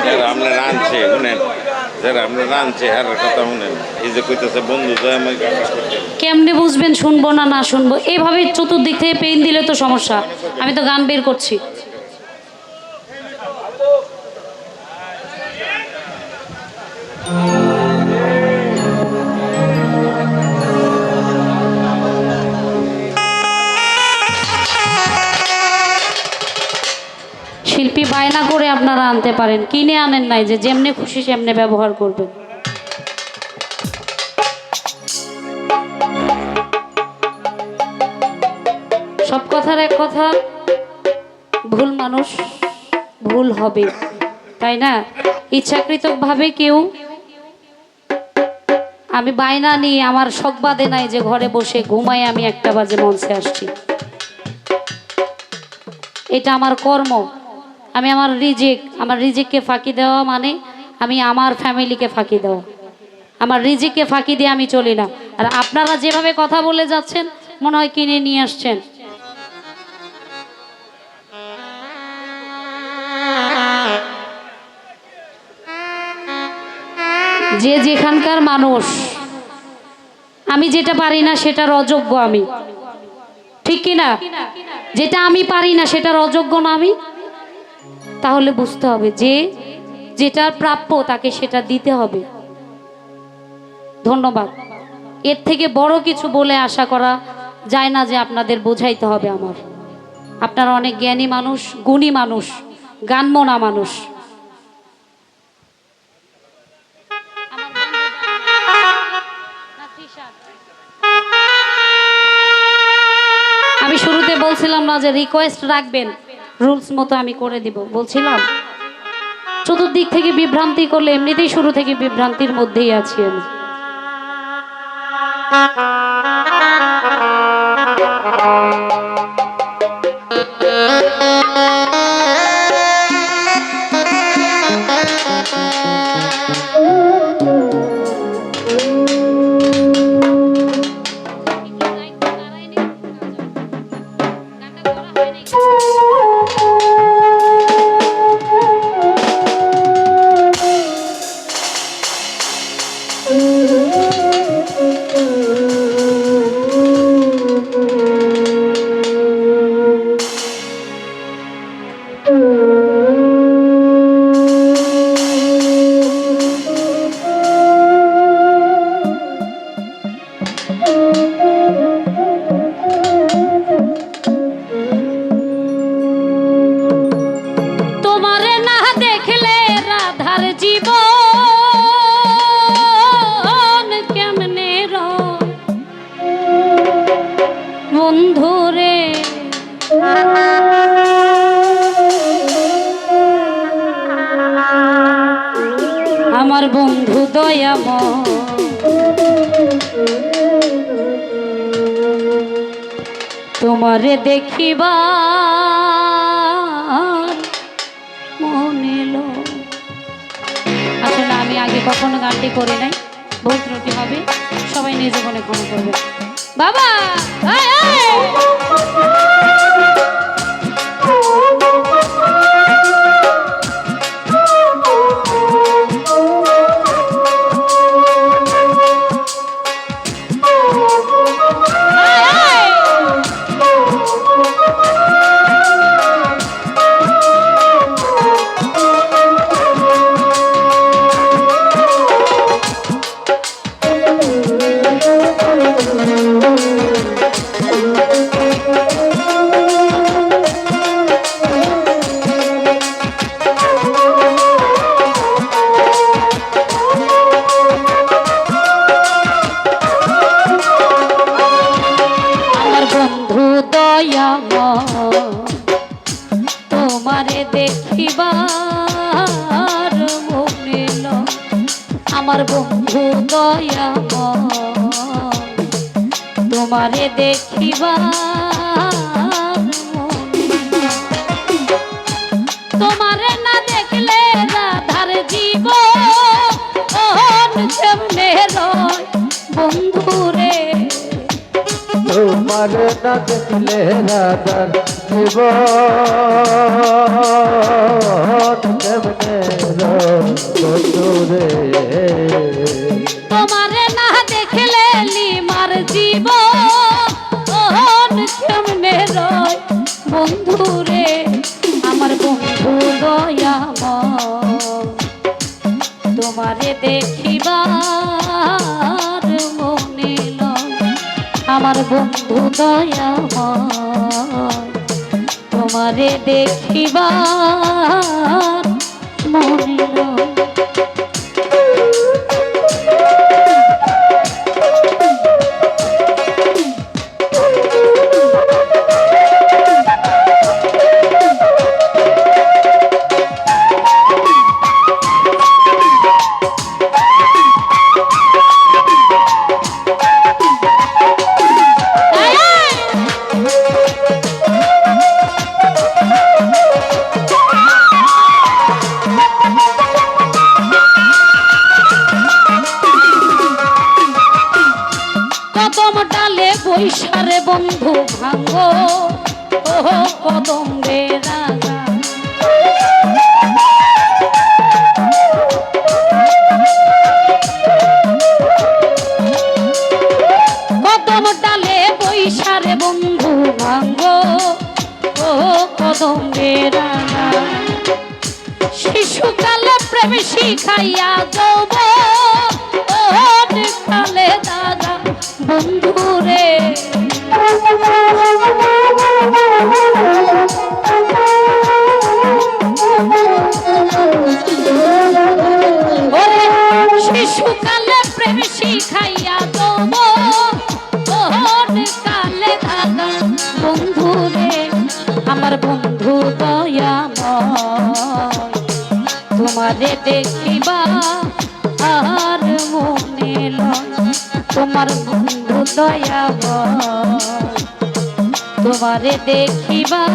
যারা আমরা রাঁধছে শুনেন, যারা আমরা রাঁধছে আর কথা শুনেন, এই যে কইতেছে বন্ধু কেমনে বুঝবেন শুনবো না না শুনবো? এইভাবে চতুর্দিক থেকে পেইন দিলে তো সমস্যা। আমি তো গান বের করছি। শিল্পী বায়না করে আপনারা আনতে পারেন, কিনে আনেন নাই যে যেমনে খুশি সেমনে ব্যবহার করবেন। সব কথার এক কথা, ভুল মানুষ ভুল হবে, তাই না? ইচ্ছাকৃতভাবে কেউ, আমি বায়না নিয়ে আমার শখ বাদে নাই যে ঘরে বসে ঘুমাই আমি 1টা বাজে মঞ্চে আসছি। এটা আমার কর্ম। আমি আমার রিজিককে ফাঁকি দেওয়া মানে আমি আমার ফ্যামিলিকে ফাঁকি দেওয়া। আমার রিজিককে ফাঁকি দিয়ে আমি চলি না। আর আপনারা যেভাবে কথা বলে যাচ্ছেন মনে হয় কিনে নিয়ে আসছেন। যে যেখানকার মানুষ, আমি যেটা পারি না সেটার অযোগ্য আমি, ঠিক কিনা? যেটা আমি পারি না সেটার অযোগ্য না আমি। তাহলে বুঝতে হবে যে যেটার প্রাপ্য তাকে সেটা দিতে হবে। ধন্যবাদ। এর থেকে বড় কিছু বলে আশা করা যায় না যে আপনাদের বোঝাইতে হবে আমার। আপনারা অনেক জ্ঞানী মানুষ, গুণী মানুষ, গানমনা মানুষ। আমি শুরুতে বলছিলাম না যে রিকোয়েস্ট রাখবেন, রুলস মতো আমি করে দিব বলছিলাম। চতুর্দিক থেকে বিভ্রান্তি করলে এমনিতেই শুরু থেকে বিভ্রান্তির মধ্যেই আছি আমি। আমার বন্ধু দয়াময়, তোমারে দেখিবার মনে এলো। আসলে আমি আগে কখনো গানটি করি নাই, ভুল ত্রুটি হবে, সবাই নিজে মনে ক্ষমা করবে। বাবা তোমারে দেখিবার মনে এলো। আমার বন্ধু দয়াময়, তোমারে দেখিবার মনে এলো। তোমারে না দেখলে রাধার জীবন কেমনে রয় বন্ধুরে। তোমার না দেখলে রাধার জীবন কেমনে দয়াময় তোমারে দেখিবার মনে লয় আমার বন্ধু দয়াময় তোমারে দেখিবার মনে লয় বৈশারে বন্ধু ভাঙ্গো ও কদম রে রাজা কদম ডালে বৈশারে বন্ধু ভাঙ্গো ও কদম রে রাজা শিশুকালে প্রেম শিখাইয়া যাব ও কালে দাদা বন্ধু রে শিশুকালে প্রেম শিখাইয়া দেব কালে দাদা বন্ধু রে আমার বন্ধু দয়াময় তোমারে দেখিবা আর মনে লয় তোমার বন্ধু দয়াময় তোমারে দেখিবার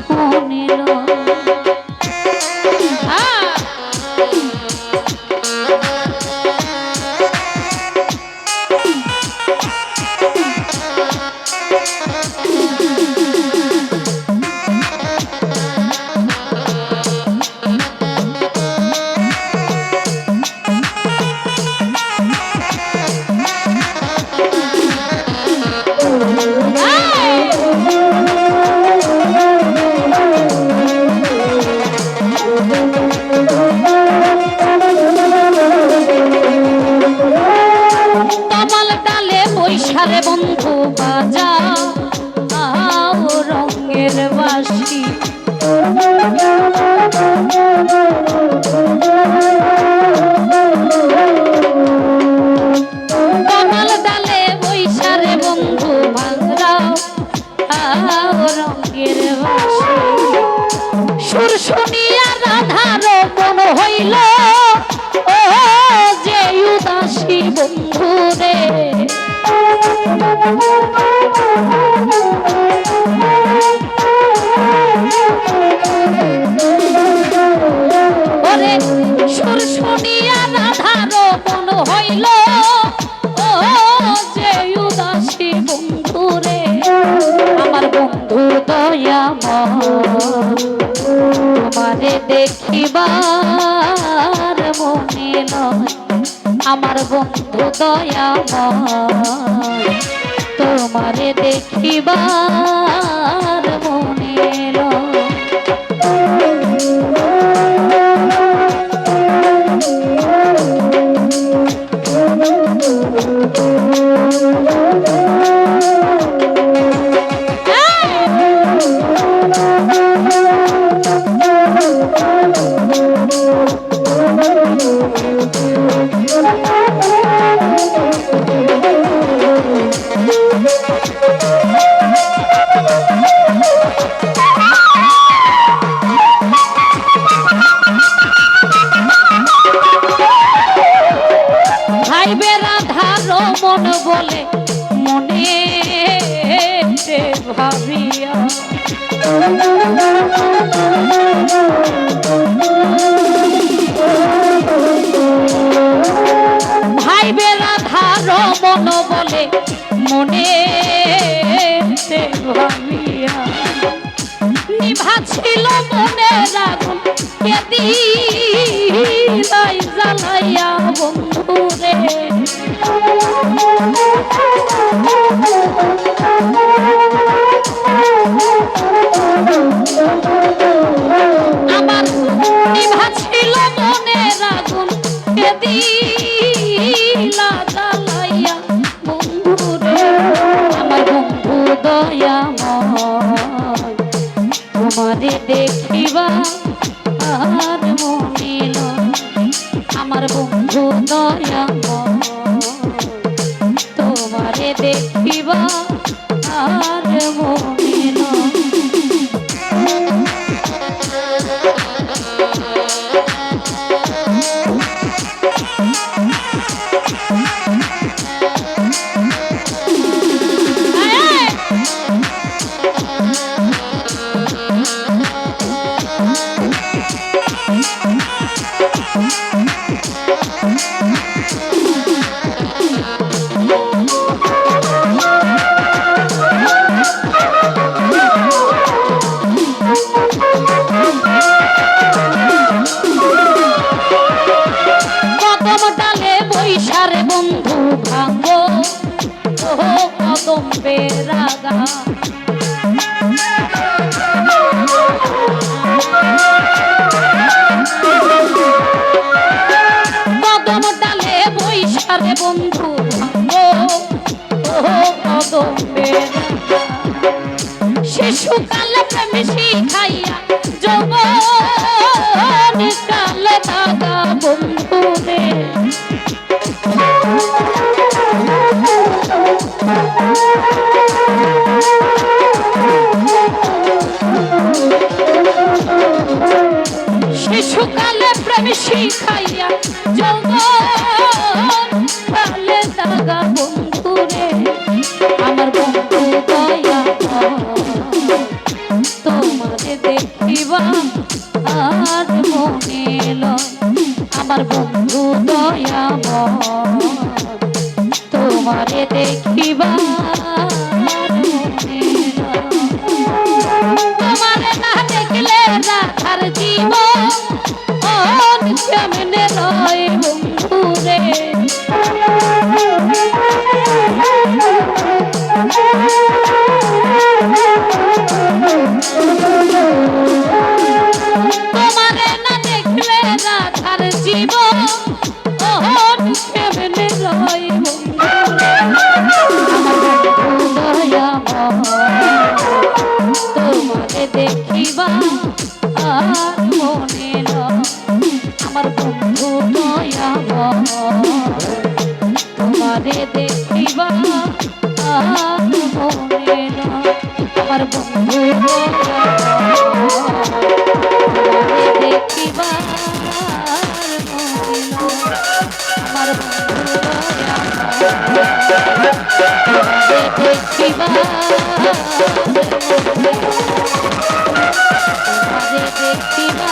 মনে লয় বৈশারে বন্ধু বাজা রঙের বাঁশি কমল ডালে বৈশারে বন্ধু ভাঙরাও রঙের বাঁশি সুর শুনিয়া রাধার মন হইল ও যে উদাসী বন্ধু রে ওরে সুর শুনিয়া রাধার মন হইল ও যে উদাসী বন্ধু রে আমার বন্ধু দয়াময় তোমারে দেখিবার মনে লয় আমার বন্ধু দয়াময় তোমারে দেখিবার মনে লয় মন বলে মনে ভাবিয়া ভাই বেরাধার মন বলে মনে ভাবিয়া নিভাছিল মনে রাখুন জ্বালাইয়া বন্ধু রে দেখিবা আর মনে লয় আমার বন্ধু দয়াময় তোমারে দেখিবা আর মনে লয় বৈশারে বন্ধু ভাঙ্গো ও কদম বেরাগা কদম ডালে বৈশারে বন্ধু ভাঙ্গো ও কদম বেরাগা শিশুকালে প্রেম শিখাইয়া যৌবন কালে দাগা বন্ধু রে শিশুকালে প্রেম শিখাইয়া যৌবন কালে দাগা বন্ধু রে আমার বন্ধু দয়া তোমারে দেখিবা আর মনে লয় আমার বন্ধু দয়াময় তোমারে দেখিবা তোমারে না দেখলে রাখার জীবন কেমনে রয় বন্ধু রে তোমারে না দেখলে রাখার জীবন কেমনে রয় তোমারে দেখিবা আর মনে লয় আমার বন্ধু দয়াময় তোমারে দেখিবা আর মনে লয় আমার বন্ধু তোমারে দেখিবা আর মনে লয় আমার বন্ধু দেখিবা দেখিবা